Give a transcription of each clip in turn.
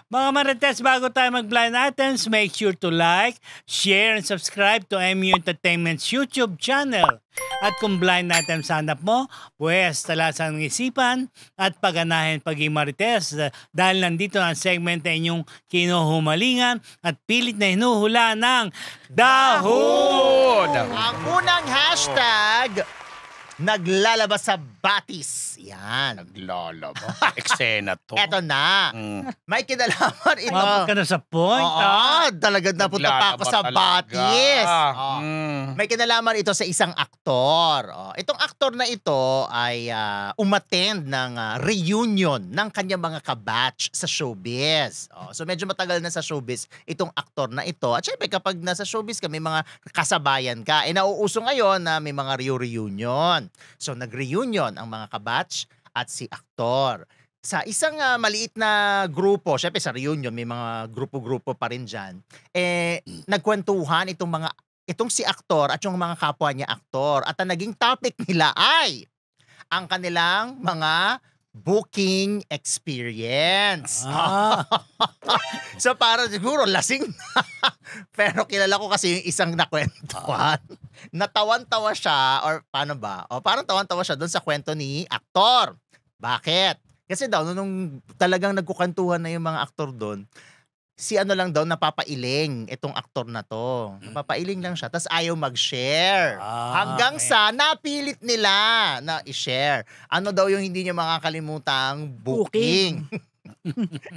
Mga Marites, bago tayo mag-blind items, make sure to like, share, and subscribe to MU Entertainment's YouTube channel. At kung blind item hanap mo, pues talasan ng isipan at pagganahin paging Marites dahil nandito ang segment na inyong kinuhumalingan at pilit na hinuhula ng Daho! Ang unang hashtag, naglalabas sa batis. Yan. Naglalabas. Eksena to. Eto na. May kinalaman ito. Mabot ka na sa point. Talagang napunta pa ako sa batis. May kinalaman ito sa isang aktor. Itong aktor na ito ay umattend ng reunion ng kanyang mga kabatch sa showbiz. So medyo matagal na sa showbiz itong aktor na ito. At syempre kapag nasa showbiz ka, may mga kasabayan ka. Nauuso ngayon na may mga reunion. So nag-reunion ang mga kabatch at si aktor. Sa isang maliit na grupo, syempre sa reunion may mga grupo-grupo pa rin dyan, nagkwentuhan itong si aktor at yung mga kapwa niya aktor. At ang naging topic nila ay ang kanilang mga booking experience. So para siguro lasing pero kilala ko kasi yung isang nakwentuhan. Natawan-tawa siya or paano ba? Parang tawan-tawa siya doon sa kwento ni aktor. Bakit? Kasi daw nung talagang nagkukantuhan na yung mga aktor doon, si ano lang daw napapailing itong aktor na to. Napapailing lang siya, tas ayaw mag-share. Hanggang sa napilit nila na i-share. Ano daw yung hindi niya makakalimutang booking.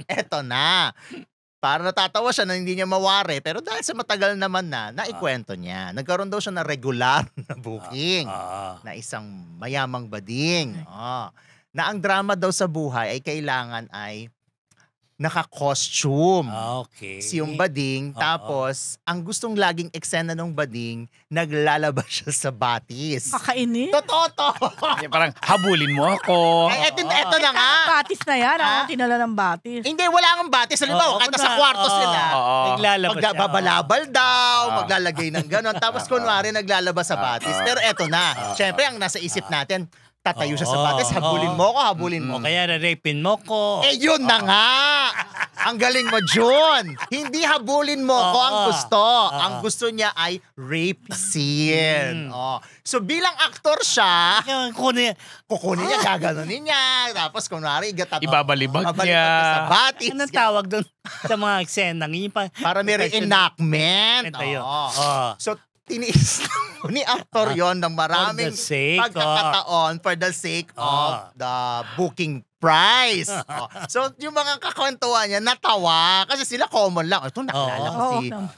Eto na. Para natatawa siya na hindi niya mawari, pero dahil sa matagal naman naikwento niya. Nagkaroon daw siya na regular na booking na isang mayamang bading. Na ang drama daw sa buhay ay kailangan ay naka-costume. Si yung bading. Tapos, ang gustong laging eksena ng bading, naglalabas siya sa batis. Kakainis. Totoo to. Parang habulin mo ako. Eto na nga. Batis na yan. Ako tinala ng batis. Hindi, wala kang batis. Halimbawa, kahit sa kwarto sila. Naglalabas siya. Magbabalabal daw, maglalagay ng ganon. Tapos kunwari naglalabas sa batis. Pero eto na. Siyempre, ang nasa isip natin, tatayo siya sa batis, habulin mo ko, habulin mo. Kaya na-rapin mo ko. Yun na nga! Ang galing mo, Jun! Hindi habulin mo ko ang gusto. Ang gusto niya ay rape scene. So bilang aktor siya, kukunin niya, gaganunin niya. Tapos kunwari, ibabalibag niya. Sa batis. Anong tawag doon sa mga eksena? Para may reenactment. So, tiniis ni aktor yon ng maraming pagkakataon for the sake of the booking price. So, yung mga kakwentuhan niya, natawa. Kasi sila common lang. Ito, nakilala ko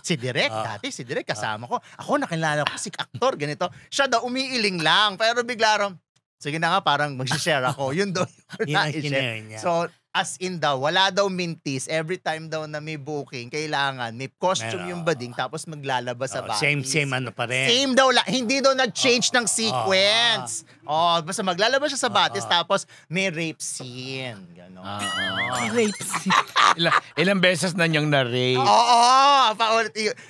si Direk. Dati si Direk, kasama ko. Ako, nakilala ko si aktor, ganito. Siya daw, umiiling lang. Pero bigla rin, sige na nga, parang mag-share ako. Yun daw yung na-share. So, as in daw, wala daw mintis. Every time daw na may booking, kailangan may costume yung bading tapos maglalabas sa batis. Same ano pa rin. Same daw lang. Hindi daw nag-change ng sequence. Basta maglalabas siya sa batis tapos may rape scene. Ganon. Rape scene. Ilang beses na niyang na-rape.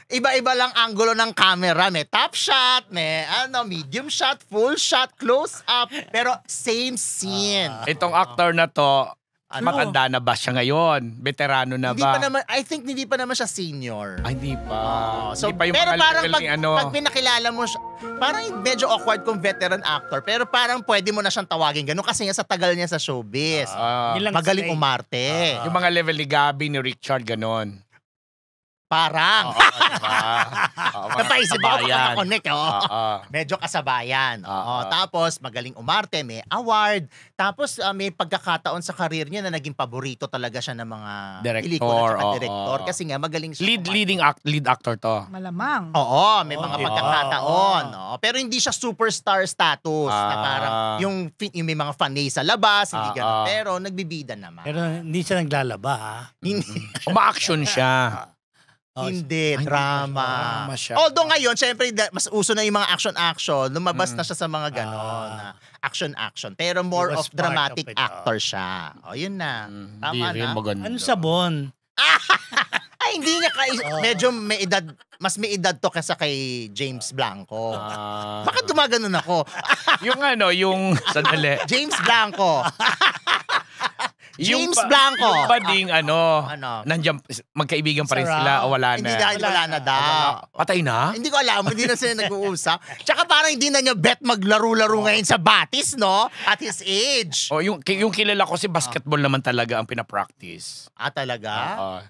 Iba-iba lang angulo ng camera. May top shot, may medium shot, full shot, close up. Pero same scene. Itong actor na to, matanda na ba siya ngayon? Veterano na hindi ba? Pa naman, I think hindi pa naman siya senior. Hindi pa. So, hindi pa yung pero parang pag pinakilala mo siya, parang medyo awkward kung veteran actor, pero parang pwede mo na siyang tawagin ganun kasi sa tagal niya sa showbiz. Magaling umarte. Yung mga level ni Gabby, ni Richard, ganon. Parang. Napaisip ako connect. Medyo kasabayan. Tapos magaling umarte, may award. Tapos may pagkakataon sa career niya na naging paborito talaga siya ng mga director. Kasi nga magaling siya. Lead actor to. Malamang. May mga pagkakataon. Pero hindi siya superstar status. Na parang yung may mga fanay sa labas, hindi ganun. Pero nagbibida naman. Pero hindi siya naglalaba, ha? Uma-action siya. Hindi, drama. Although ngayon, syempre, mas uso na yung mga action-action. Lumabas na siya sa mga ganon. Action-action. Pero more of dramatic actor siya. Yun na. Tama na. Ano sabon? Ay, hindi niya medyo may edad, mas may edad to kaysa kay James Blanco. Bakit gumaganon ako? Yung sandali. James Blanco. James Blanco. Yung ba ding Ano? nandiyan, magkaibigan pa rin Sarap. sila o wala Hindi na? dahil wala na daw. Patay na? Hindi ko alam, hindi na sila nag-uusap. Tsaka parang hindi na niya bet maglaro-laro ngayon sa batis, no? At his age. O, yung kilala ko si basketball naman talaga ang pinapractice. Talaga?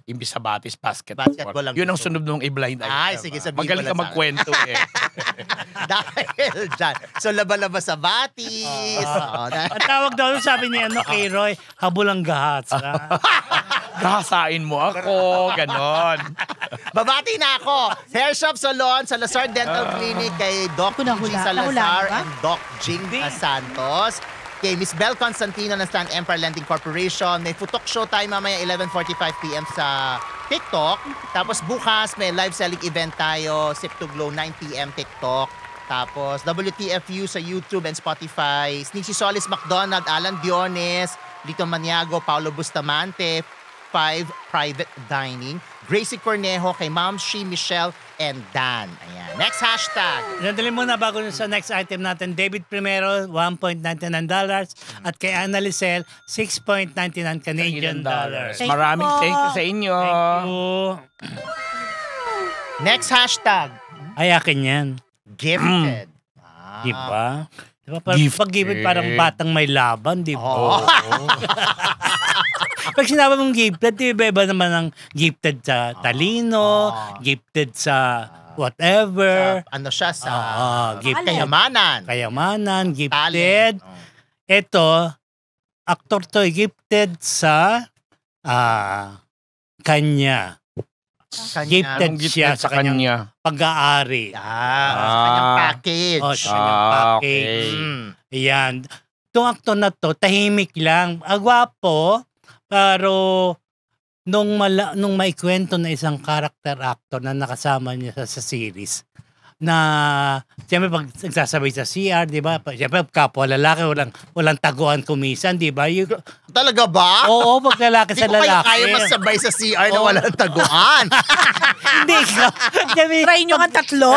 Imbis sa batis, basketball. Basketball lang Yun ang gusto. sunod nung i-blind item. Ay, sige, sabihin Magaling mo ka lang sa magkwento eh. Dahil dyan. So, laba-laba sa batis. Ang tawag daw sabi ni kay Roy, habol ang gahats. Gahasain mo ako, ganon. Babati na ako. Hair Shop Salon, Salazar Dental Clinic, kay Doc G. Salazar Nahulaan ba? and Doc Jing Santos. Kay Miss Bel Constantino ng Stan Empire Lending Corporation. May Futok Show tayo mamaya 11:45 p.m. sa TikTok. Tapos bukas may live selling event tayo, Sip to Glow 9 p.m. TikTok. Tapos WTFU sa YouTube and Spotify. Sneaky Solis McDonald, Alan Diones, Lito Maniago, Paolo Bustamante, 5 Private Dining. Gracie Cornejo, kay Ma'am Shi, Michelle, and Dan. Ayan. Next hashtag. Nandali muna bago sa next item natin. David Primero, $1.99. At kay Ana Licel, $6.99 Canadian dollars. Thank you Maraming po. thank you sa inyo. Thank you. Next hashtag. Ay, akin yan. Gifted. Diba? Diba? Gifted. Pag gifted, parang batang may laban, di ba? Oo. Pag sinabi mong gifted, iba naman ang gifted sa talino, gifted sa whatever. Ano siya sa Gifted. kayamanan. Kayamanan, gifted. Talent. Ito, aktor to, gifted sa kanya. Gifted siya sa kanyang pag-aari. Sa kanyang package. Sa kanyang package. Ayan. Itong aktor na to, tahimik lang. Agwapo, pero nung maikwento na isang character actor na nakasama niya sa series, na siyempre pag nagsasabay sa CR, di ba? Siyempre kapwa lalaki, walang taguan kumisan, di ba? Talaga ba? Oo, pag lalaki sa Hindi ko kayo lalaki. kaya masabay sa CR na walang taguan. Hindi ka. Try nyo ang tatlo?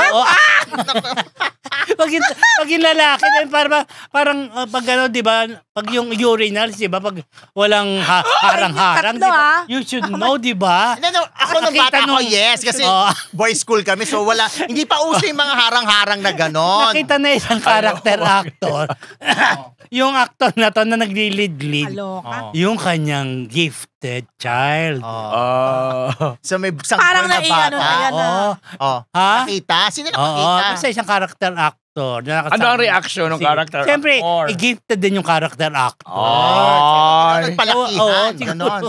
Pag yung lalaki, parang pag ano, di ba, pag yung urinals, di ba, pag walang harang-harang, di tatlo, ba, you should know, di ba? No, ako nung bata ko, yes. Kasi boys school kami, so hindi pa uso yung mga harang-harang na ganon. Nakita na isang character actor. Yung actor na to na nagli-lead, Aloka. yung kanyang gifted child. So may isang Parang boy na naiano bata. na yan na. Ha? Nakita? Sino Oo, nakakita? basta isang character actor. Ano ang reaction ng character Siyempre, actor? gifted din yung character actor. Nagpalakihan. Ganon.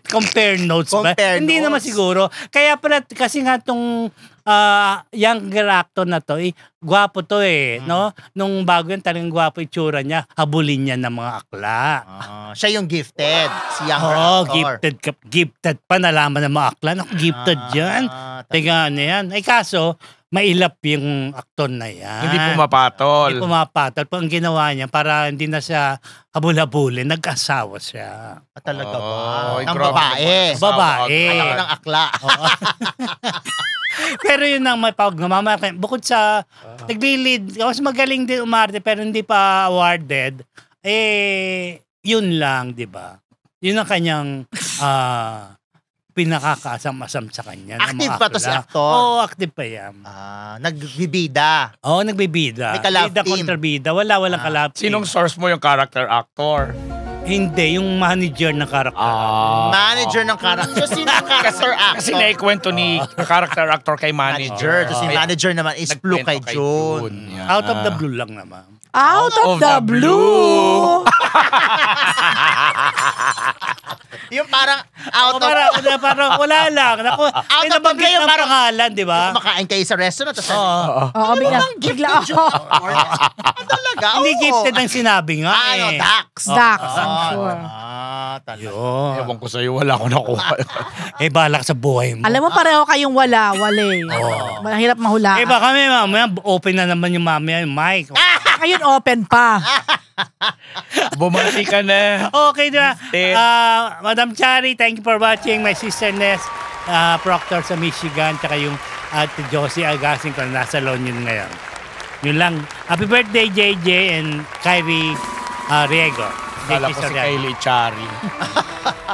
Compare notes ba? Compare Hindi notes. naman siguro. Kaya pala, kasi nga itong younger actor na to, gwapo to no? Nung bago yan, talagang gwapo itsura niya, habulin niya ng mga akla. Siya yung gifted. Si younger actor. Gifted pa, nalaman ng mga akla. Naku, gifted yan. Teka, ano yan? Ay kaso, mailap yung aktor na yan. Hindi pumapatol. Hindi pumapatol. Ang ginawa niya, para hindi na siya habul-habulin, nag-asawa siya. Talaga ba? Ay, Ng grabe babae. naman. Babae. Alam ko ng akla. Pero yun ang may pagmamahal. Bukod sa nagli-lead, mas magaling din umarte pero hindi pa awarded, yun lang, di ba? Yun ang kanyang pinakakaasam-asam sa kanya. Active pa to si actor? Oo, active pa yan. Nagbibida. Oo, nagbibida. May kalab Bida team. kontra bida. Walang kalab team. Sinong source mo yung character actor? Hindi, yung manager ng karakter. Manager ng character. So, sino ang character actor? Kasi naikwento ni character actor kay manager. Tapos si manager naman is Blue kay June. Out of the blue lang naman. Out of the blue! Yung parang out of... Parang wala lang. Naku, Out may of the nabanggit blue, ng parang- pangalan, di ba? Kumakain kayo sa restaurant. Tapos Oo, bigla ako. talaga? Hindi Oo. gifted ang sinabi nga Dax. Dax, I'm sure. Talaga. Yun. Ewan ko sa'yo, wala ko nakuha. Balak sa buhay mo. Alam mo, pareho kayong wale. Mahirap mahulaan. Baka may mamaya, open na naman yung mamaya, yung mic. Ngayon open pa. Bumati ka na. Okay na. Madam Chari, thank you for watching. My sister Ness, Proctor sa Michigan, tsaka yung Ate Josie Agasing ko na nasa La Union ngayon. Yun lang. Happy birthday, JJ and Kyrie Riego. Kala ko si Kylie Chari.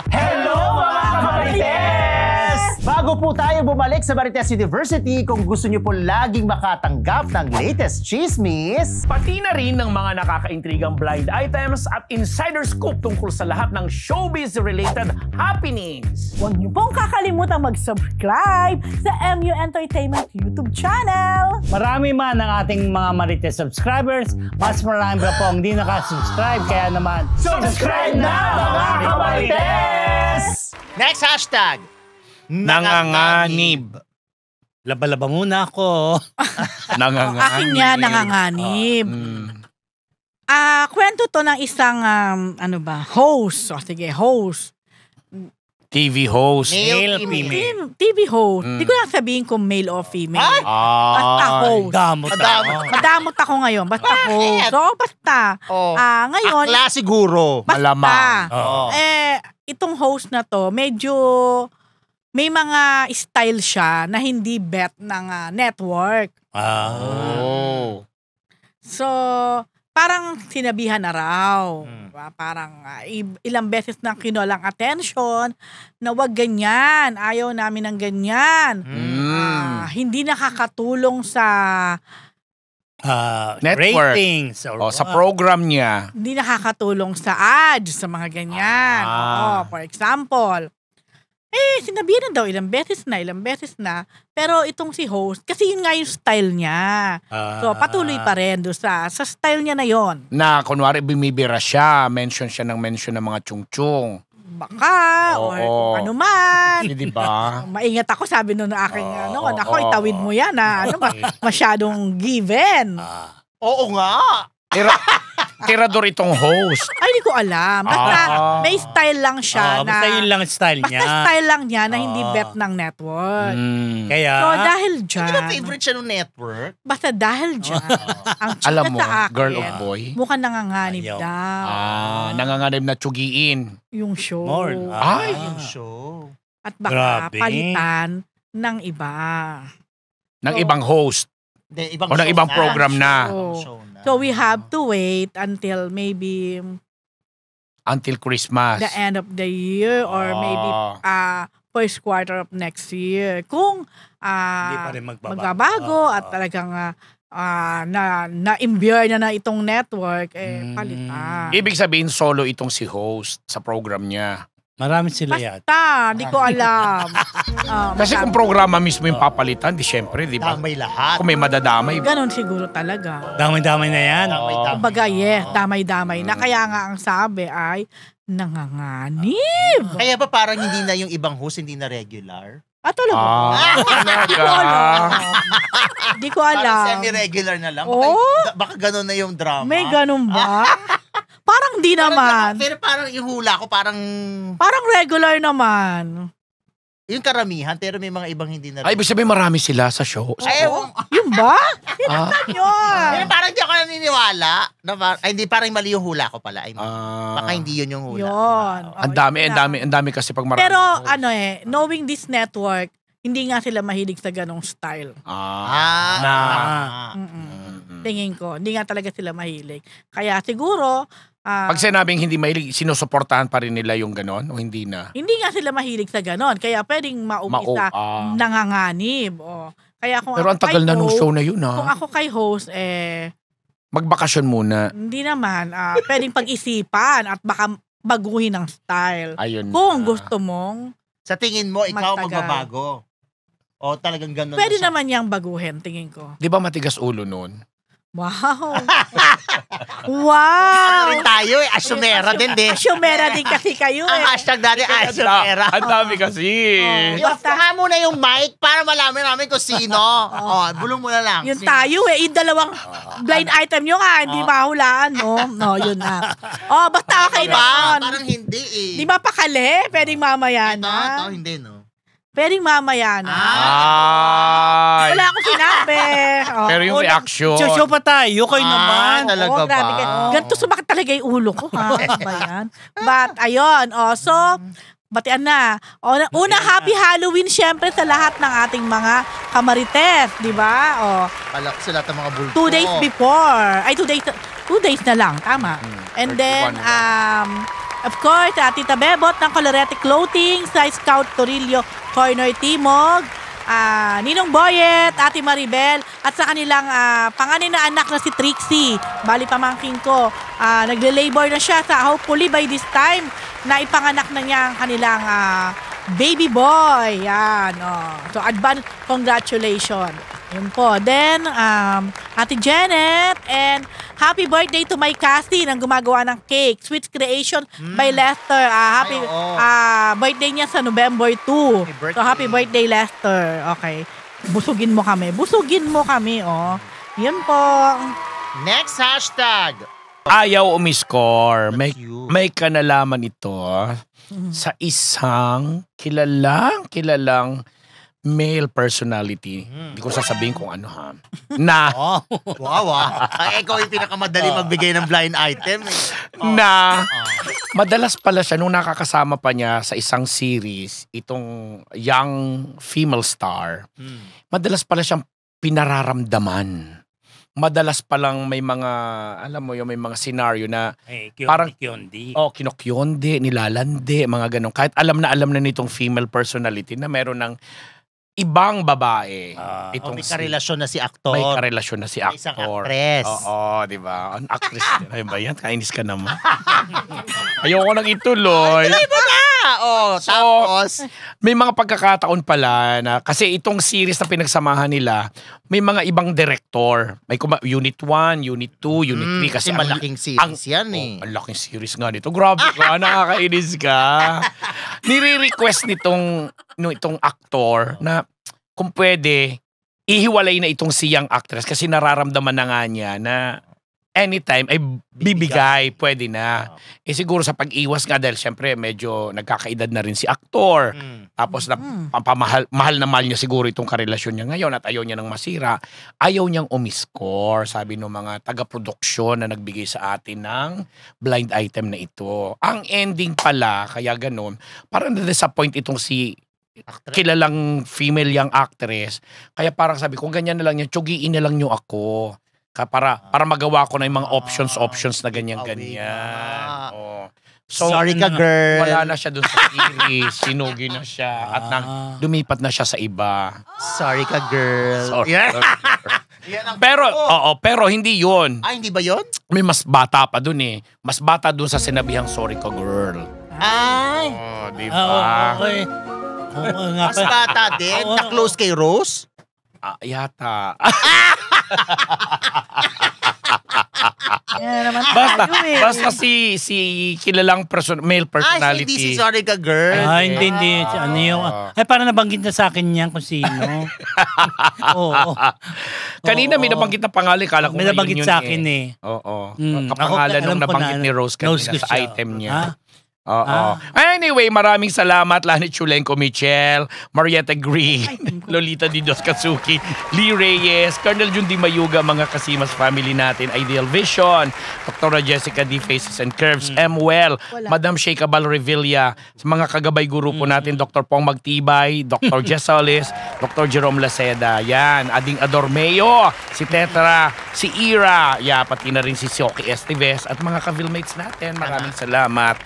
Hello mga Marites! Bago po tayo bumalik sa Marites University, kung gusto niyo po laging makatanggap ng latest chismis, Pati na rin ng mga nakakaintrigang blind items at insider scoop tungkol sa lahat ng showbiz-related happenings. Huwag niyo pong kakalimutan mag-subscribe sa MU Entertainment YouTube channel. Marami man ang ating mga Marites subscribers, mas marami pa po ang hindi nakasubscribe. Kaya naman, Subscribe na mga Kamarites! next hashtag, Nanganganib. laba-laba muna ako. Nanganganib. Akin niya, nanganganib. Kwento to ng isang, host. Host. TV host. male, Male, female. female. TV host. Di ko lang sabihin kung male o female. Basta host. Damot ako. Madamot ako ngayon. Basta host. So, basta. Oh. Ngayon, Akla siguro. basta. Malamang. Oo. Itong host na to, medyo may mga style siya na hindi bet ng network. Oh. So, parang sinabihan na raw. Parang ilang beses na kinulang attention na wag ganyan. Ayaw namin ng ganyan. Hindi nakakatulong sa Network. ratings. Or Sa what. program niya. hindi nakakatulong sa ads, sa mga ganyan. For example, sinabihan na daw ilang beses na. Pero itong si host, kasi yun nga yung style niya. So, patuloy pa rin doon sa style niya na yon. Na kunwari bumibira siya, mention ng mga chung-chung. Baka, or Oo. kung ano man. Di ba? Maingat ako, sabi nun ng aking, Oo, nako, oo, itawid mo yan, masyadong given. Oo nga. Tirador itong host. Ay, hindi ko alam. Basta, may style lang siya na, Basta yun lang ang style niya. basta style lang niya na hindi bet ng network. Kaya, So, dahil Hindi ba dyan, favorite siya ng network? basta dahil dyan, ang chika Alam mo, sa akin, girl of boy. mukhang nanganganib Ayaw. daw. Nanganganib na tsugiin. Yung show. more. Ay, Yung show. At baka Grabe. palitan ng iba. ng ibang host. Ibang O ng show ibang program na. So, Show na. so we have to wait until maybe Until Christmas. the end of the year or maybe first quarter of next year. Kung Hindi pa rin magbabago. magbabago at talagang na-imbure na itong network, palitan. Ibig sabihin, solo itong si host sa program niya. Marami sila yata. Basta, di ko alam. Kasi kung programa mismo yung papalitan, di syempre, di ba? Damay lahat. Kung may madadamay. Ganon siguro talaga. Damay-damay na yan. Kumbaga, damay-damay na. Kaya nga ang sabi ay nanganganib. Kaya ba parang hindi na yung ibang host, hindi na regular? Talaga. Di ko Parang alam. semi-regular na lang. Oh? Baka ganun na yung drama. May ganun ba? Parang di naman. Pero parang yung hula ko, parang Parang regular naman. yung karamihan, pero may mga ibang hindi na Ay, ibig sabihin marami sila sa show. Ay, Yun ba? Ah, Yun. parang di ako naniniwala. Hindi, parang mali yung hula ko pala. Baka hindi yun yung hula. Yun. ang dami kasi pag marami. Pero knowing this network, hindi nga sila mahilig sa ganong style. Tingin ko, hindi nga talaga sila mahilig. Kaya siguro, Pag sinabing hindi mahilig, sinusuportahan pa rin nila yung ganon o hindi na? hindi nga sila mahilig sa ganon. Kaya pwedeng maumisa nanganganib. Kaya kung Pero ang tagal na nung show na yun, kung ako kay host, magbakasyon muna. hindi naman. Pwedeng pag-isipan at baka baguhin ang style. Ayun. Kung gusto mong, Sa tingin mo, ikaw Magtagal. magbabago? O talagang ganun? pwede na siya? naman niyang baguhin, tingin ko. Di ba matigas ulo nun? Wow! Ano Wow! rin tayo Asyumera din, di. Asyumera din kasi kayo Ang hashtag natin, Asyumera. Ang dami kasi. I-off ko nga muna yung mic para malaman namin kung sino. Bulong mo na lang. Yun tayo yung dalawang blind item nyo nga, hindi mahulaan, no? No, yun na. Basta okay na yun. Parang hindi eh. Di ba pakali? Pwedeng mamaya Ito, na. hindi no. Pwedeng mamaya na. Ay. Wala akong sinabi. Pero yung reaction. Show pa tayo, kayo naman. Talaga grabe ba? Ganito sumakit talaga yung ulo ko, ha? Ano ba yan? But, ayun. So, batian na. Una, happy Halloween syempre sa lahat ng ating mga kamarites, di ba? Pala ko sa lahat ng mga bulto. 2 days before. Ay, 2 days na lang. Tama. And then, of course, Tita Bebot ng Colorete Clothing sa Scout Torillo Corner Timog. Ninong Boyet, Ate Maribel, at sa kanilang panganay na anak na si Trixie. Bali pamangkin ko, nagle-labor na siya sa hopefully by this time na ipanganak na niya ang kanilang baby boy. Yan. So advance congratulations. Yun po. Then, Ate Janet, and happy birthday to my Cassie nang gumagawa ng cake. Sweet Creation by Lester. Happy birthday niya sa November 2. So, happy birthday, Lester. Okay. Busugin mo kami. Oh. Yun po. Next hashtag. Ayaw umiscore. May kanalaman ito sa isang kilalang male personality. Hindi ko sasabihin kung ano ha. Na. Wow. Ikaw yung pinakamadali magbigay ng blind item. Na. Madalas pala siya nung nakakasama pa niya sa isang series, itong young female star. Madalas pala siyang pinararamdaman. Madalas palang may mga, alam mo yung may mga scenario na parang kinokyonde, nilalande, mga ganun. Kahit alam na nitong female personality na meron ng ibang babae. May karelasyon na si aktor. May karelasyon na si aktor. Isang actress. Oo, di ba? Ang actress. Ay ba yan? Kainis ka naman. Ayoko nang ituloy. Tapos may mga pagkakataon pala na kasi itong series na pinagsamahan nila, may mga ibang director. May Unit 1, Unit 2, Unit 3 kasi malaking series yan eh. Ang laking series nga nito. Grabe ka, nakakainis ka. Nire-request itong aktor na kung pwede, ihiwalay na itong siyang actress kasi nararamdaman na nga niya na anytime ay bibigay, pwede na. Siguro sa pag-iwas nga dahil syempre medyo nagkakaedad na rin si aktor. Tapos mahal na mahal niya siguro itong karelasyon niya ngayon at ayaw niya nang masira. Ayaw niyang umiscore, sabi ng mga taga-produksyon na nagbigay sa atin ng blind item na ito. Ang ending pala, kaya ganun, parang na-disappoint itong si kilalang female young actress. Kaya parang sabi, kung ganyan na lang yan, tsugiin na lang niyo ako. Para magawa ko na yung mga options na ganyan-ganyan. So, sorry ka, girl. Wala na siya dun sa series. Sinugi na siya. At lumipat na siya sa iba. Sorry ka, girl. Sorry. Pero hindi yun. Hindi ba yun? May mas bata pa dun eh. Mas bata dun sa sinabihang sorry ka, girl. Di ba? Okay. Mas bata din? Na-close kay Rose? Yata. Basta si kilalang male personality. Hindi si sorry ka, girl. Hindi. Ano yung, parang nabanggit na sa akin yan kung sino. Kanina may nabanggit na pangalan. Kala ko may nabanggit sa akin eh. Oo. Kapangalan nung nabanggit ni Rose kanina sa item niya. Anyway, maraming salamat Lani Chulenko Michel, Marietta Green, Lolita Di Dos Katsuki, Lee Reyes, Colonel Jun Di Mayuga, mga Kasimas family natin, Ideal Vision, Dr. Jessica D. Faces and Curves, M. Madam Sheikha Bal Revilla, sa mga kagabay guru po natin, Dr. Pong Magtibay, Dr. Jessolis, Dr. Jerome Laceda, yan, Ading Adormeo, si Tetra, si Ira, pati na rin si Sioki Esteves, at mga ka-Vilmates natin, maraming salamat.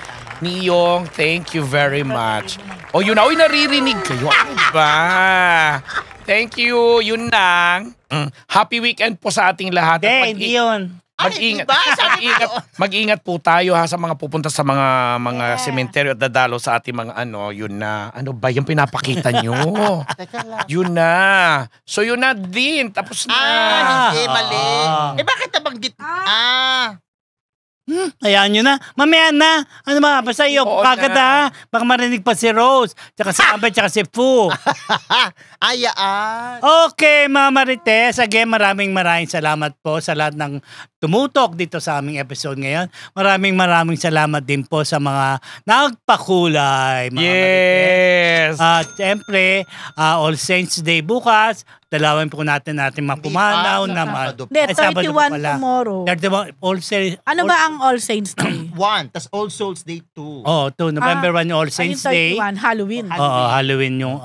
Niyong, thank you very much. Yun na. Naririnig kayo. Ano ba? Thank you. Yun lang. Happy weekend po sa ating lahat. Hindi yun. Mag-ingat po tayo sa mga pupunta sa mga sementeryo at dadalo sa ating mga yun na. Ano ba yung pinapakita nyo? Yun na. So yun na din. Tapos na. Hindi, mali. Bakit nabanggit? Ayan nyo na. Mamaya na. Ano ba? Basta iyo. Kagad ha. Baka marinig pa si Rose. Tsaka si Abay. Tsaka si Fu. Okay, mga Marites. Again, maraming salamat po sa lahat ng tumutok dito sa aming episode ngayon. Maraming salamat din po sa mga nagpakulay. Mga yes! Marites. At siyempre, All Saints Day bukas. Dalawin po natin mapumanaw naman. Hindi, 31 tomorrow. 31, All Saints. Ano ba ang All Saints Day? 1, tas All Souls Day 2. Oh, November 1 yung All Saints Day. 31, Halloween. Oo, Halloween yung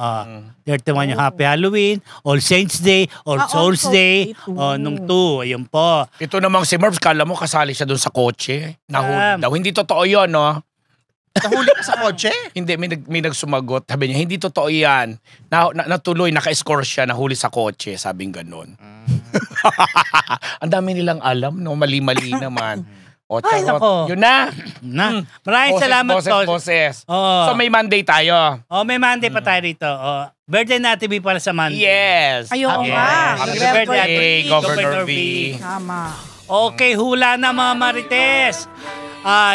31 yung Happy Halloween, All Saints Day, All Souls Day, nung 2, ayun po. Ito namang si Mervs, kala mo kasali siya doon sa kotse. Nahuli daw. Hindi totoo yun, no? Nahuli ka sa kotse? Hindi, may nagsumagot. Sabi niya, hindi totoo yan. Natuloy, naka-score siya, nahuli sa kotse. Sabing ganun. Ang dami nilang alam, no? Mali-mali naman. O, Ay, nako. Yun na. Maraming salamat po. Boses. Oo. So, may Monday tayo. May Monday pa tayo rito. Birthday natin B para sa Monday. Yes. Ayun nga. Happy Happy birthday, birthday, Governor V. Tama. Okay, hula na mga Marites.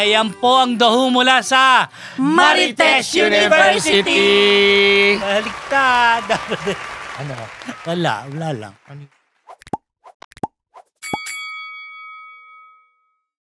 Yan po ang dahu mula sa Marites University. Baliktad. Ano? Wala lang.